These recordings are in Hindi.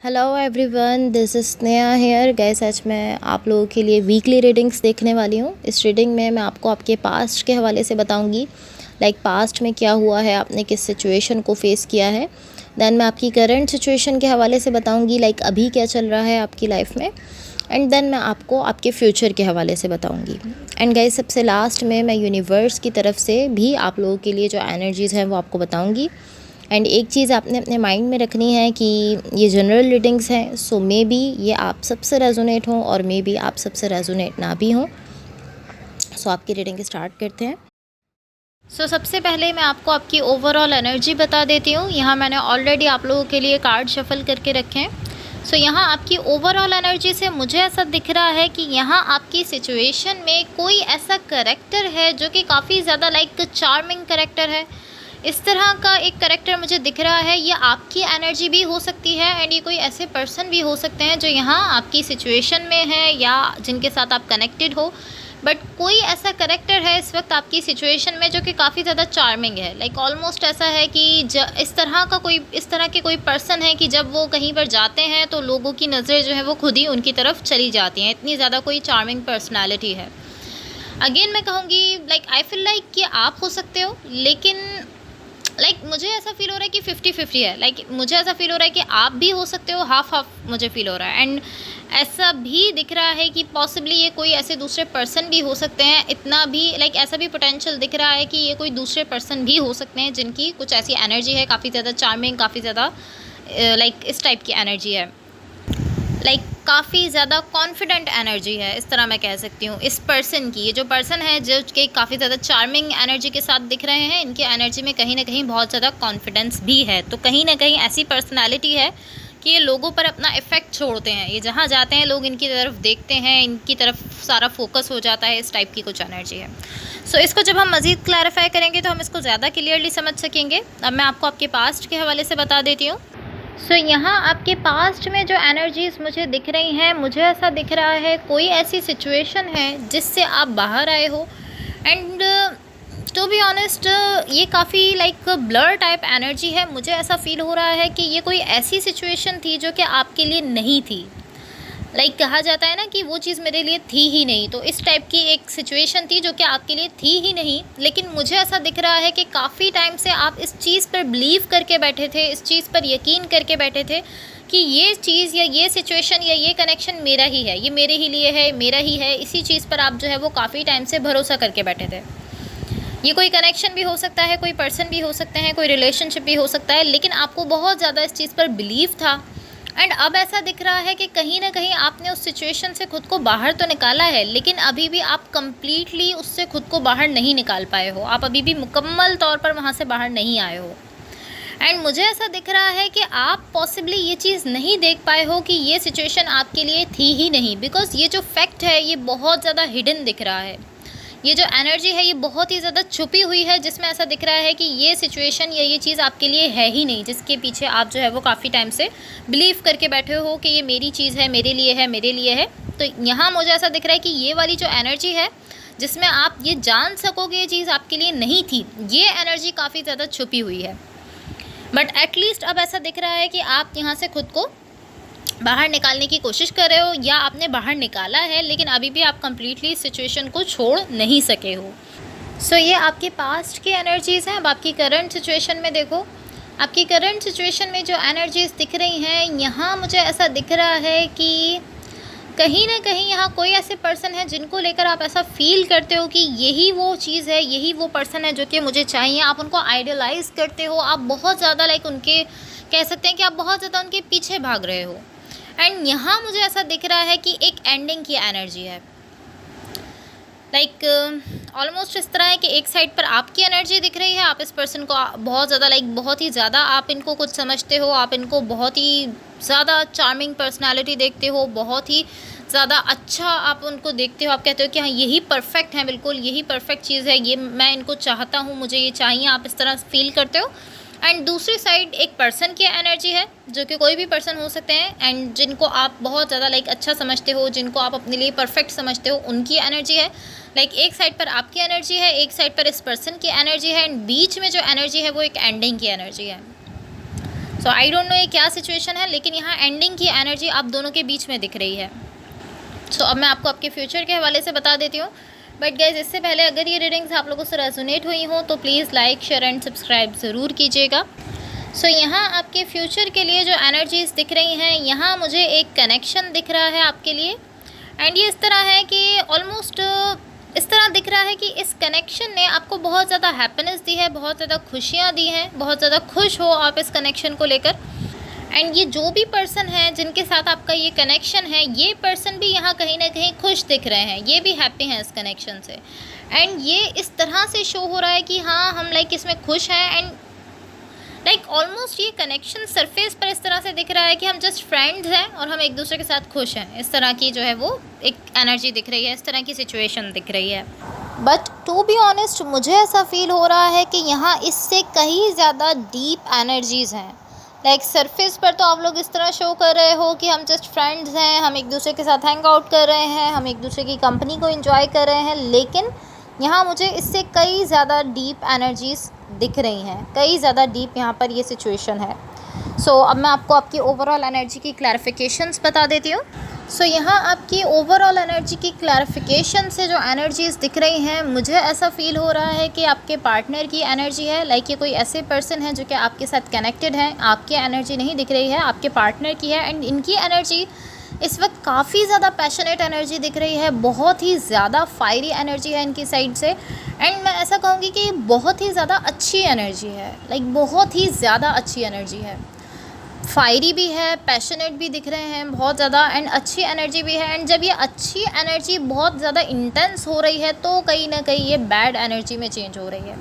Hello everyone, this is Sneha here. Guys आज मैं आप लोगों के लिए वीकली रीडिंग्स देखने वाली हूँ। इस रीडिंग में मैं आपको आपके पास्ट के हवाले से बताऊँगी, पास्ट में क्या हुआ है, आपने किस सिचुएशन को फेस किया है। देन मैं आपकी करंट सिचुएशन के हवाले से बताऊँगी, अभी क्या चल रहा है आपकी लाइफ में। एंड देन मैं आपको आपके फ्यूचर के हवाले से बताऊँगी। एंड गाइस सबसे लास्ट में मैं यूनिवर्स की तरफ से भी आप लोगों के लिए जो एनर्जीज़ हैं वो आपको बताऊँगी। एंड एक चीज़ आपने अपने माइंड में रखनी है कि ये जनरल रीडिंग्स हैं, सो मे बी ये आप सबसे रेजोनेट हों और मे बी आप सबसे रेजोनेट ना भी हों। सो आपकी रीडिंग स्टार्ट करते हैं। सबसे पहले मैं आपको आपकी ओवरऑल एनर्जी बता देती हूँ। यहाँ मैंने ऑलरेडी आप लोगों के लिए कार्ड शफल करके रखे हैं। यहाँ आपकी ओवरऑल एनर्जी से मुझे ऐसा दिख रहा है कि यहाँ आपकी सिचुएशन में कोई ऐसा करेक्टर है जो कि काफ़ी ज़्यादा चार्मिंग करेक्टर है। इस तरह का एक करेक्टर मुझे दिख रहा है। ये आपकी एनर्जी भी हो सकती है एंड ये कोई ऐसे पर्सन भी हो सकते हैं जो यहाँ आपकी सिचुएशन में है या जिनके साथ आप कनेक्टेड हो। बट कोई ऐसा करेक्टर है इस वक्त आपकी सिचुएशन में जो कि काफ़ी ज़्यादा चार्मिंग है। ऑलमोस्ट ऐसा है कि इस तरह के कोई पर्सन है कि जब वो कहीं पर जाते हैं तो लोगों की नज़रें जो है वो खुद ही उनकी तरफ चली जाती हैं। इतनी ज़्यादा कोई चार्मिंग पर्सनैलिटी है। अगेन मैं कहूँगी आई फील लाइक कि आप हो सकते हो, लेकिन मुझे ऐसा फील हो रहा है कि 50-50 है। मुझे ऐसा फील हो रहा है कि आप भी हो सकते हो, हाफ हाफ मुझे फील हो रहा है। एंड ऐसा भी दिख रहा है कि पॉसिबली ये कोई ऐसे दूसरे पर्सन भी हो सकते हैं। इतना भी ऐसा भी पोटेंशियल दिख रहा है कि ये कोई दूसरे पर्सन भी हो सकते हैं जिनकी कुछ ऐसी एनर्जी है, काफ़ी ज़्यादा चार्मिंग, काफ़ी ज़्यादा इस टाइप की एनर्जी है। काफ़ी ज़्यादा कॉन्फिडेंट एनर्जी है, इस तरह मैं कह सकती हूँ इस पर्सन की। ये जो पर्सन है जो कि काफ़ी ज़्यादा चार्मिंग एनर्जी के साथ दिख रहे हैं, इनकी एनर्जी में कहीं ना कहीं बहुत ज़्यादा कॉन्फिडेंस भी है। तो कहीं ना कहीं ऐसी पर्सनालिटी है कि ये लोगों पर अपना इफ़ेक्ट छोड़ते हैं। ये जहाँ जाते हैं लोग इनकी तरफ देखते हैं, इनकी तरफ सारा फोकस हो जाता है। इस टाइप की कुछ एनर्जी है। इसको जब हम मज़ीद क्लैरिफाई करेंगे तो हम इसको ज़्यादा क्लियरली समझ सकेंगे। अब मैं आपको आपके पास्ट के हवाले से बता देती हूँ। यहाँ आपके पास्ट में जो एनर्जीज़ मुझे दिख रही हैं, मुझे ऐसा दिख रहा है कोई ऐसी सिचुएशन है जिससे आप बाहर आए हो। एंड टू बी ऑनेस्ट ये काफ़ी ब्लर टाइप एनर्जी है। मुझे ऐसा फील हो रहा है कि ये कोई ऐसी सिचुएशन थी जो कि आपके लिए नहीं थी। कहा जाता है ना कि वो चीज़ मेरे लिए थी ही नहीं। तो इस टाइप की एक सिचुएशन थी जो कि आपके लिए थी ही नहीं। लेकिन मुझे ऐसा दिख रहा है कि काफ़ी टाइम से आप इस चीज़ पर बिलीव करके बैठे थे, इस चीज़ पर यकीन करके बैठे थे कि ये चीज़ या ये सिचुएशन या ये कनेक्शन मेरा ही है, ये मेरे ही लिए है, मेरा ही है। इसी चीज़ पर आप जो है वो काफ़ी टाइम से भरोसा करके बैठे थे। ये कोई कनेक्शन भी हो सकता है, कोई पर्सन भी हो सकते हैं, कोई रिलेशनशिप भी हो सकता है, लेकिन आपको बहुत ज़्यादा इस चीज़ पर बिलीव था। एंड अब ऐसा दिख रहा है कि कहीं ना कहीं आपने उस सिचुएशन से खुद को बाहर तो निकाला है, लेकिन अभी भी आप कंप्लीटली उससे खुद को बाहर नहीं निकाल पाए हो। आप अभी भी मुकम्मल तौर पर वहाँ से बाहर नहीं आए हो। एंड मुझे ऐसा दिख रहा है कि आप पॉसिबली ये चीज़ नहीं देख पाए हो कि ये सिचुएशन आपके लिए थी ही नहीं, बिकॉज़ ये जो फैक्ट है ये बहुत ज़्यादा हिडन दिख रहा है। ये जो एनर्जी है ये बहुत ही ज़्यादा छुपी हुई है, जिसमें ऐसा दिख रहा है कि ये सिचुएशन या ये चीज़ आपके लिए है ही नहीं, जिसके पीछे आप जो है वो काफ़ी टाइम से बिलीव करके बैठे हो कि ये मेरी चीज़ है, मेरे लिए है, मेरे लिए है। तो यहाँ मुझे ऐसा दिख रहा है कि ये वाली जो एनर्जी है जिसमें आप ये जान सकोगे ये चीज़ आपके लिए नहीं थी, ये एनर्जी काफ़ी ज़्यादा छुपी हुई है। बट एटलीस्ट अब ऐसा दिख रहा है कि आप यहाँ से खुद को बाहर निकालने की कोशिश कर रहे हो या आपने बाहर निकाला है, लेकिन अभी भी आप कंप्लीटली सिचुएशन को छोड़ नहीं सके हो। ये आपके पास्ट की एनर्जीज़ हैं। अब आपकी करंट सिचुएशन में देखो, आपकी करंट सिचुएशन में जो एनर्जीज़ दिख रही हैं, यहाँ मुझे ऐसा दिख रहा है कि कहीं ना कहीं यहाँ कोई ऐसे पर्सन है जिनको लेकर आप ऐसा फील करते हो कि यही वो चीज़ है, यही वो पर्सन है जो कि मुझे चाहिए। आप उनको आइडियलाइज़ करते हो, आप बहुत ज़्यादा उनके कह सकते हैं कि आप बहुत ज़्यादा उनके पीछे भाग रहे हो। एंड यहाँ मुझे ऐसा दिख रहा है कि एक एंडिंग की एनर्जी है। ऑलमोस्ट इस तरह है कि एक साइड पर आपकी एनर्जी दिख रही है, आप इस पर्सन को बहुत ज़्यादा बहुत ही ज़्यादा आप इनको कुछ समझते हो, आप इनको बहुत ही ज़्यादा चार्मिंग पर्सनालिटी देखते हो, बहुत ही ज़्यादा अच्छा आप उनको देखते हो। आप कहते हो कि हाँ यही परफेक्ट है, बिल्कुल यही परफेक्ट चीज़ है, ये मैं इनको चाहता हूँ, मुझे ये चाहिए, आप इस तरह फील करते हो। एंड दूसरी साइड एक पर्सन की एनर्जी है जो कि कोई भी पर्सन हो सकते हैं एंड जिनको आप बहुत ज़्यादा अच्छा समझते हो, जिनको आप अपने लिए परफेक्ट समझते हो, उनकी एनर्जी है। एक साइड पर आपकी एनर्जी है, एक साइड पर इस पर्सन की एनर्जी है एंड बीच में जो एनर्जी है वो एक एंडिंग की एनर्जी है। सो आई डोंट नो ये क्या सिचुएशन है, लेकिन यहाँ एंडिंग की एनर्जी आप दोनों के बीच में दिख रही है। सो अब मैं आपको आपके फ्यूचर के हवाले से बता देती हूँ। बट गाइज, इससे पहले अगर ये रीडिंग्स आप लोगों से रेजोनेट हुई हों तो please like, share and subscribe ज़रूर कीजिएगा। सो यहाँ आपके फ्यूचर के लिए जो एनर्जीज़ दिख रही हैं, यहाँ मुझे एक कनेक्शन दिख रहा है आपके लिए। एंड ये इस तरह है कि ऑलमोस्ट इस तरह दिख रहा है कि इस कनेक्शन ने आपको बहुत ज़्यादा हैप्पीनेस दी है, बहुत ज़्यादा खुशियाँ दी हैं, बहुत ज़्यादा खुश हो आप इस कनेक्शन को लेकर। एंड ये जो भी पर्सन है जिनके साथ आपका ये कनेक्शन है, ये पर्सन भी यहाँ कहीं ना कहीं खुश दिख रहे हैं, ये भी हैप्पी हैं इस कनेक्शन से। एंड ये इस तरह से शो हो रहा है कि हाँ, हम लाइक इसमें खुश हैं। एंड लाइक ऑलमोस्ट ये कनेक्शन सरफेस पर इस तरह से दिख रहा है कि हम जस्ट फ्रेंड्स हैं और हम एक दूसरे के साथ खुश हैं। इस तरह की जो है वो एक एनर्जी दिख रही है, इस तरह की सिचुएशन दिख रही है। बट टू बी ऑनेस्ट, मुझे ऐसा फील हो रहा है कि यहाँ इससे कहीं ज़्यादा डीप एनर्जीज़ हैं। लाइक सरफेस पर तो आप लोग इस तरह शो कर रहे हो कि हम जस्ट फ्रेंड्स हैं, हम एक दूसरे के साथ हैंग आउट कर रहे हैं, हम एक दूसरे की कंपनी को एंजॉय कर रहे हैं, लेकिन यहाँ मुझे इससे कई ज़्यादा डीप एनर्जीज़ दिख रही हैं, कई ज़्यादा डीप यहाँ पर ये सिचुएशन है। सो अब मैं आपको आपकी ओवरऑल एनर्जी की क्लैरिफिकेशंस बता देती हूँ। सो यहाँ आपकी ओवरऑल एनर्जी की क्लैरिफिकेशन से जो एनर्जीज़ दिख रही हैं, मुझे ऐसा फील हो रहा है कि आपके पार्टनर की एनर्जी है। लाइक ये कोई ऐसे पर्सन है जो कि आपके साथ कनेक्टेड है, आपकी एनर्जी नहीं दिख रही है, आपके पार्टनर की है। एंड इनकी एनर्जी इस वक्त काफ़ी ज़्यादा पैशनेट एनर्जी दिख रही है, बहुत ही ज़्यादा फायरी एनर्जी है इनकी साइड से। एंड मैं ऐसा कहूँगी कि बहुत ही ज़्यादा अच्छी एनर्जी है, लाइक बहुत ही ज़्यादा अच्छी एनर्जी है, फायरी भी है, पैशनेट भी दिख रहे हैं बहुत ज़्यादा, एंड अच्छी एनर्जी भी है। एंड जब ये अच्छी एनर्जी बहुत ज़्यादा इंटेंस हो रही है तो कहीं ना कहीं ये बैड एनर्जी में चेंज हो रही है,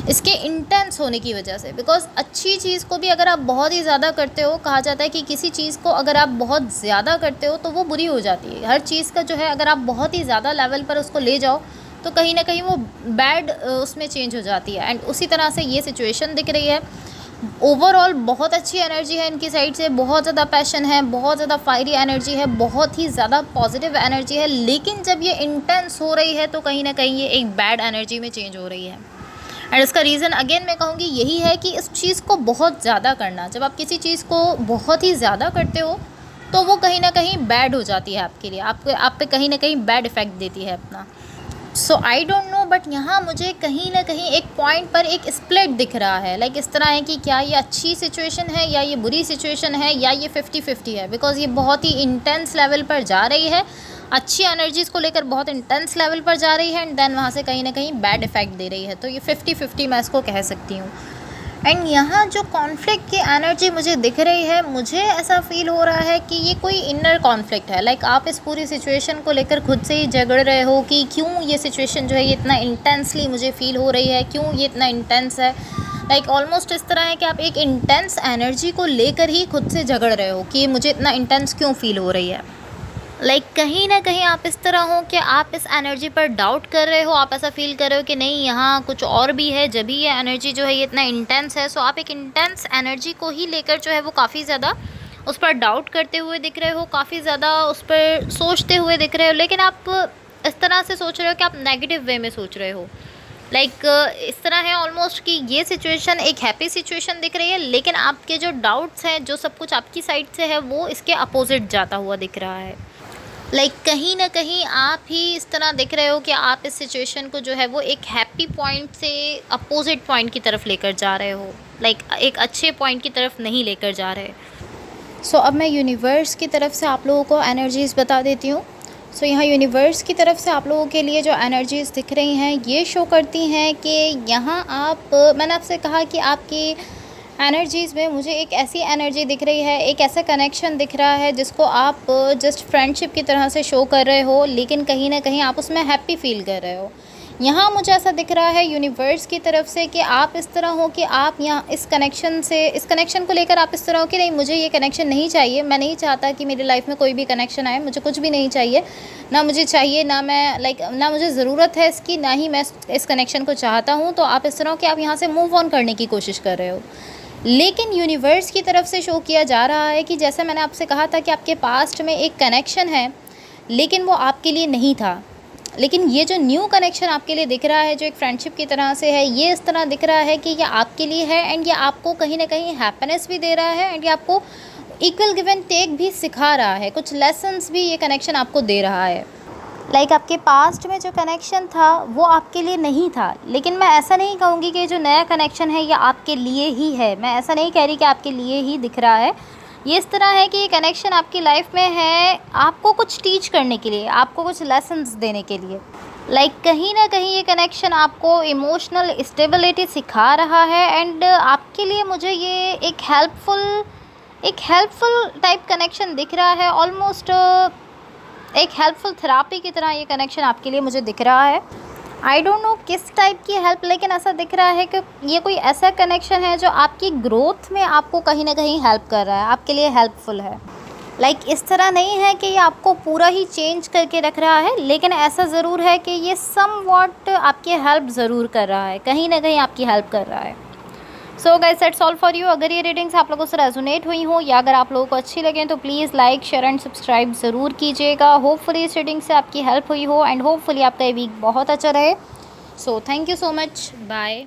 इसके इंटेंस होने की वजह से। बिकॉज अच्छी चीज़ को भी अगर आप बहुत ही ज़्यादा करते हो, कहा जाता है कि किसी चीज़ को अगर आप बहुत ज़्यादा करते हो तो वो बुरी हो जाती है। हर चीज़ का जो है, अगर आप बहुत ही ज़्यादा लेवल पर उसको ले जाओ तो कहीं ना कहीं वो बैड उसमें चेंज हो जाती है। एंड उसी तरह से ये सिचुएशन दिख रही है। ओवरऑल बहुत अच्छी एनर्जी है इनकी साइड से, बहुत ज़्यादा पैशन है, बहुत ज़्यादा फायरी एनर्जी है, बहुत ही ज़्यादा पॉजिटिव एनर्जी है। लेकिन जब ये इंटेंस हो रही है तो कहीं ना कहीं ये एक बैड एनर्जी में चेंज हो रही है। एंड इसका रीज़न अगेन मैं कहूँगी यही है कि इस चीज़ को बहुत ज़्यादा करना, जब आप किसी चीज़ को बहुत ही ज़्यादा करते हो तो वो कहीं ना कहीं बैड हो जाती है आपके लिए, आप पे कहीं ना कहीं बैड इफ़ेक्ट देती है अपना। सो आई डोंट नो, बट यहाँ मुझे कहीं ना कहीं एक पॉइंट पर एक स्प्लिट दिख रहा है। लाइक इस तरह है कि क्या ये अच्छी सिचुएशन है या ये बुरी सिचुएशन है, या ये 50-50 है। बिकॉज ये बहुत ही इंटेंस लेवल पर जा रही है, अच्छी एनर्जीज़ को लेकर बहुत इंटेंस लेवल पर जा रही है, एंड देन वहाँ से कहीं ना कहीं बैड इफ़ेक्ट दे रही है। तो ये 50-50 मैं इसको कह सकती हूँ। एंड यहाँ जो कॉन्फ्लिक्ट की एनर्जी मुझे दिख रही है, मुझे ऐसा फील हो रहा है कि ये कोई इनर कॉन्फ्लिक्ट है। लाइक आप इस पूरी सिचुएशन को लेकर खुद से ही झगड़ रहे हो कि क्यों ये सिचुएशन जो है ये इतना इंटेंसली मुझे फील हो रही है, क्यों ये इतना इंटेंस है। लाइक ऑलमोस्ट इस तरह है कि आप एक इंटेंस एनर्जी को लेकर ही खुद से झगड़ रहे हो कि मुझे इतना इंटेंस क्यों फील हो रही है। लाइक कहीं ना कहीं आप इस तरह हो कि आप इस एनर्जी पर डाउट कर रहे हो, आप ऐसा फील कर रहे हो कि नहीं, यहाँ कुछ और भी है, जब भी ये एनर्जी जो है ये इतना इंटेंस है। सो आप एक इंटेंस एनर्जी को ही लेकर जो है वो काफ़ी ज़्यादा उस पर डाउट करते हुए दिख रहे हो, काफ़ी ज़्यादा उस पर सोचते हुए दिख रहे हो। लेकिन आप इस तरह से सोच रहे हो कि आप नेगेटिव वे में सोच रहे हो। लाइक इस तरह है ऑलमोस्ट कि ये सिचुएशन एक हैप्पी सिचुएशन दिख रही है, लेकिन आपके जो डाउट्स हैं, जो सब कुछ आपकी साइड से है, वो इसके अपोजिट जाता हुआ दिख रहा है। लाइक कहीं ना कहीं आप ही इस तरह दिख रहे हो कि आप इस सिचुएशन को जो है वो एक हैप्पी पॉइंट से अपोजिट पॉइंट की तरफ लेकर जा रहे हो, लाइक एक अच्छे पॉइंट की तरफ नहीं लेकर जा रहे। सो अब मैं यूनिवर्स की तरफ से आप लोगों को एनर्जीज़ बता देती हूँ। सो यहाँ यूनिवर्स की तरफ से आप लोगों के लिए जो एनर्जीज़ दिख रही हैं, ये शो करती हैं कि यहाँ मैंने आपसे कहा कि आपकी एनर्जीज़ में मुझे एक ऐसी एनर्जी दिख रही है, एक ऐसा कनेक्शन दिख रहा है जिसको आप जस्ट फ्रेंडशिप की तरह से शो कर रहे हो, लेकिन कहीं ना कहीं आप उसमें हैप्पी फील कर रहे हो। यहाँ मुझे ऐसा दिख रहा है यूनिवर्स की तरफ से कि आप इस तरह हो कि आप यहाँ इस कनेक्शन को लेकर आप इस तरह हो कि नहीं, मुझे ये कनेक्शन नहीं चाहिए, मैं नहीं चाहता कि मेरी लाइफ में कोई भी कनेक्शन आए, मुझे कुछ भी नहीं चाहिए, ना मुझे चाहिए, ना मैं ना मुझे ज़रूरत है इसकी, ना ही मैं इस कनेक्शन को चाहता हूँ। तो आप इस तरह हो कि आप यहाँ से मूव ऑन करने की कोशिश कर रहे हो। लेकिन यूनिवर्स की तरफ से शो किया जा रहा है कि जैसा मैंने आपसे कहा था कि आपके पास्ट में एक कनेक्शन है, लेकिन वो आपके लिए नहीं था। लेकिन ये जो न्यू कनेक्शन आपके लिए दिख रहा है, जो एक फ्रेंडशिप की तरह से है, ये इस तरह दिख रहा है कि ये आपके लिए है एंड ये आपको कहीं ना कहीं हैप्पीनेस भी दे रहा है एंड ये आपको इक्वल गिव एंड टेक भी सिखा रहा है, कुछ लेसन्स भी ये कनेक्शन आपको दे रहा है। लाइक आपके पास्ट में जो कनेक्शन था वो आपके लिए नहीं था, लेकिन मैं ऐसा नहीं कहूँगी कि जो नया कनेक्शन है ये आपके लिए ही है। मैं ऐसा नहीं कह रही कि आपके लिए ही दिख रहा है। ये इस तरह है कि ये कनेक्शन आपकी लाइफ में है आपको कुछ टीच करने के लिए, आपको कुछ लेसन्स देने के लिए। लाइक कहीं ना कहीं ये कनेक्शन आपको इमोशनल स्टेबिलिटी सिखा रहा है एंड आपके लिए मुझे ये एक हेल्पफुल टाइप कनेक्शन दिख रहा है। ऑलमोस्ट एक हेल्पफुल थेरापी की तरह ये कनेक्शन आपके लिए मुझे दिख रहा है। आई डोंट नो किस टाइप की हेल्प, लेकिन ऐसा दिख रहा है कि ये कोई ऐसा कनेक्शन है जो आपकी ग्रोथ में आपको कहीं ना कहीं हेल्प कर रहा है, आपके लिए हेल्पफुल है। लाइक इस तरह नहीं है कि ये आपको पूरा ही चेंज करके रख रहा है, लेकिन ऐसा ज़रूर है कि ये समवॉट आपकी हेल्प ज़रूर कर रहा है, कहीं ना कहीं आपकी हेल्प कर रहा है। So guys that's all for you. अगर ये रीडिंग्स आप लोगों से रेजोनेट हुई हो या अगर आप लोगों को अच्छी लगें तो please like share and subscribe ज़रूर कीजिएगा। होपफुली इस रीडिंग से आपकी हेल्प हुई हो एंड होपफुली आपका ये वीक बहुत अच्छा रहे। So thank you so much, bye.